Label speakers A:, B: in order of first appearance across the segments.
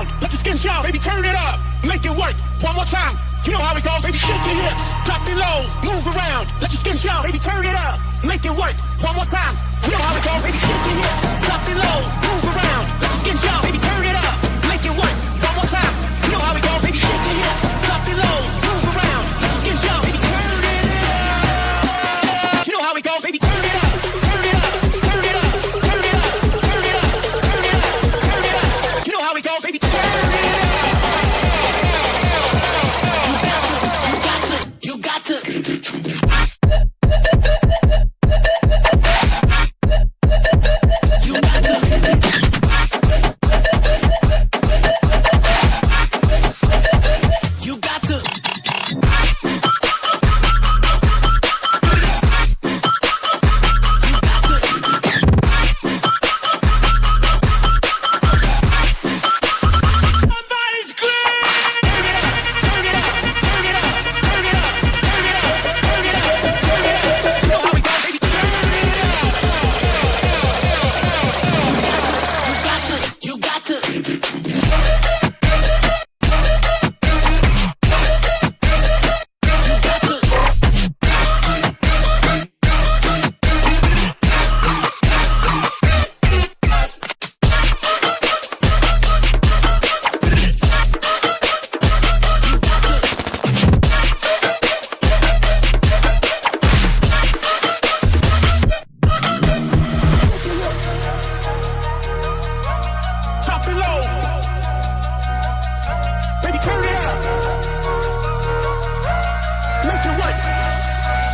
A: around, let your skin shout, baby, turn it up, make it work, one more time, you know how it goes, baby, shake your hips, drop it low, move around, let your skin shout, baby, turn it up, make it work, one more time, you know how it goes, baby, shake your hips, drop it low, move around, let your skin shout, baby, turn it up, make it work, one more time, you know how it goes, baby, shake your hips, drop it low, move around, let your skin shout, baby, turn it up, you know how it goes, baby, turn it up, turn it up, turn it up, turn it up, turn it up, turn it up, turn it up, you know how it goes, baby, turn it up. You got to. You got to.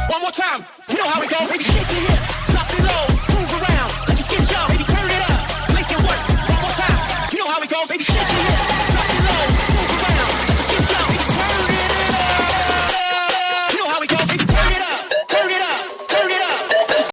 A: One more time, you know how it goes, baby, shake your hips.